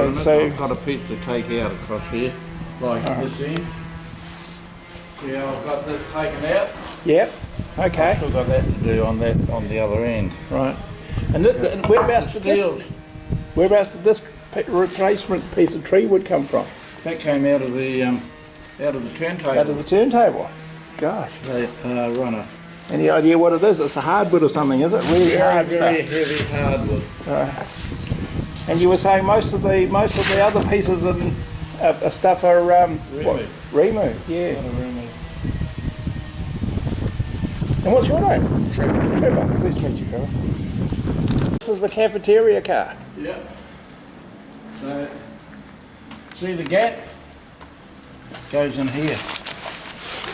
I've got a piece to take out across here, like this end. See how I've got this taken out? Yep. Okay. I've still got that to do on the other end. Right. And whereabouts did this replacement piece of tree wood come from? That came out of the turntable. Out of the turntable. Gosh. They run a. Any idea what it is? It's a hardwood or something, is it? Really hard stuff. Very heavy hardwood. And you were saying most of the other pieces and stuff are Remu. Yeah. And what's your name? Trevor. Trevor. Pleased to meet you, Trevor. This is the cafeteria car. Yeah. So, see the gap? Goes in here.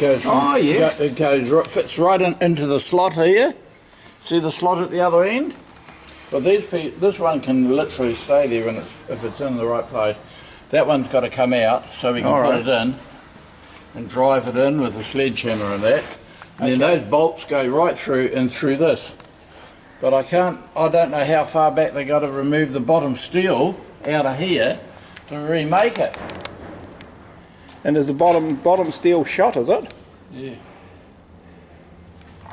It fits right into the slot here. See the slot at the other end? But this one can literally stay there if it's in the right place. That one's got to come out so we can put it in and drive it in with a sledgehammer and that. And then those bolts go right through and through this. But I don't know how far back they got to remove the bottom steel out of here to remake it. And there's a bottom steel shot, is it? Yeah.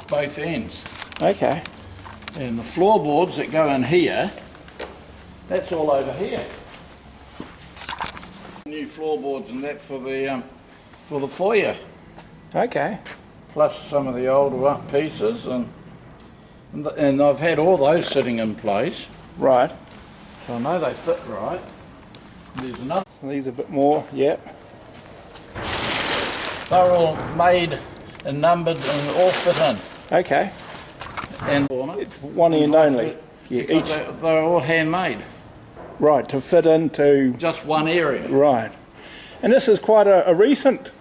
Both ends. Okay. And the floorboards that go in here, that's all over here. New floorboards and that for the foyer. Okay. Plus some of the older pieces and I've had all those sitting in place. Right. So I know they fit right. There's another. So these are a bit more, yep. They're all made and numbered and all fit in. Okay. And it's one end only. Yeah, they're all handmade. Right, to fit into just one area. Right. And this is quite a recent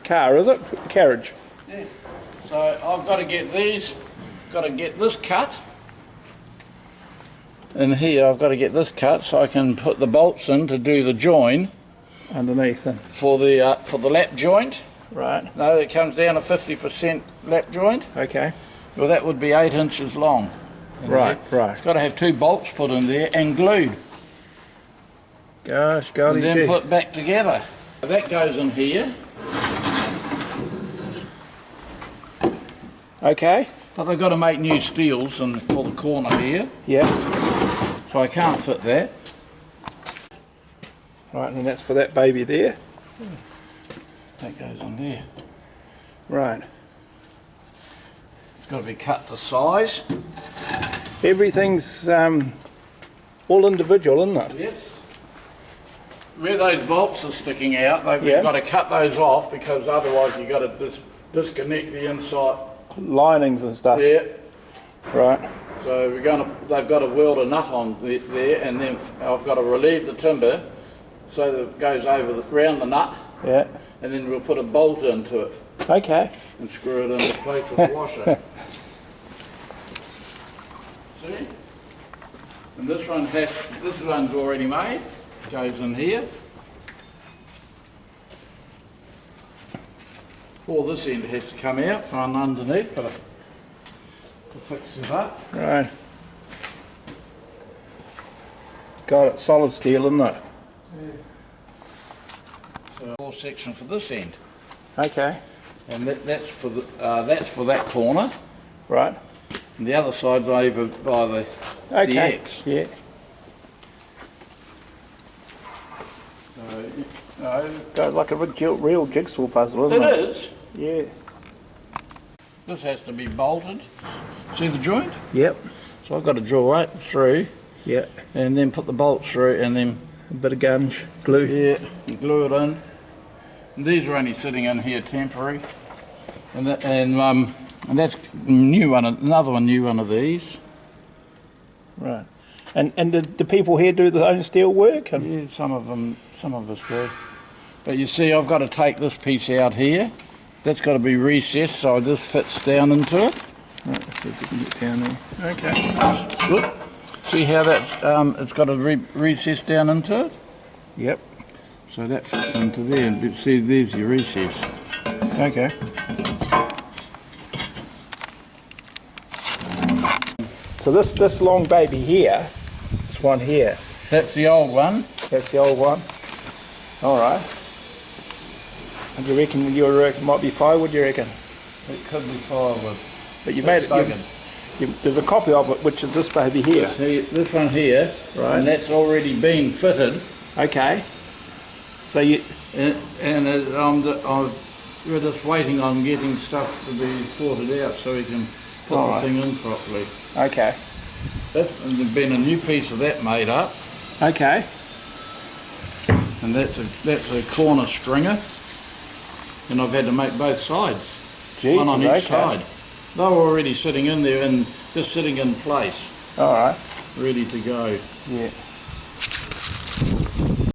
car, is it? Carriage. Yeah. So I've got to get these, got to get this cut. In here I've got to get this cut so I can put the bolts in to do the join. Underneath them. For the lap joint. Right. No, it comes down to 50% lap joint. Okay. Well, that would be 8 inches long. Right, right. It's got to have 2 bolts put in there and glued. Gosh, golly and then put back together. That goes in here. Okay. But they've got to make new steels for the corner here. Yeah. So I can't fit that. Right, and that's for that baby there. That goes in there. Right. It's got to be cut to size. Everything's all individual, isn't it? Yes. Where those bolts are sticking out, they've got to cut those off because otherwise you've got to disconnect the inside linings and stuff. Yeah. Right. So they've got to weld a nut on there, and then I've got to relieve the timber so that it goes around the nut. Yeah. And then we'll put a bolt into it. Okay. And screw it into place with a washer. See? And this one's already made. Goes in here. All this end has to come out from underneath, but to fix it up. Right. Got it. Solid steel, isn't it? Yeah. So all section for this end. Okay. And that's for that corner. Right. And the other side's over by the X. Yeah. So, got like a real jigsaw puzzle, isn't it? It is. Yeah. This has to be bolted. See the joint? Yep. So I've got to drill right through. Yeah. And then put the bolts through and then a bit of gunge, glue. Yeah, glue it in. And these are only sitting in here temporary. And that's new one, another new one of these. Right. And did the people here do their own steel work? Yeah, some of us do. But you see, I've got to take this piece out here. That's got to be recessed so this fits down into it. Right, let's see if we can get down there. Okay. Look, see how that's it's got to recess down into it? Yep. So that fits into there. See, there's your recess. Okay. So this long baby here, this one here, That's the old one. That's the old one. All right. And you reckon might be firewood? You reckon? It could be firewood. But you made it. There's a copy of it, which is this baby here. This one here, Right. and that's already been fitted. Okay. So you. We're just waiting on getting stuff to be sorted out so we can put All the right. thing in properly. Okay. And there's been a new piece of that made up, Okay. and that's a corner stringer, and I've had to make both sides, Gee, one on okay. each side. They were already sitting in there and just sitting in place, All right. ready to go. Yeah.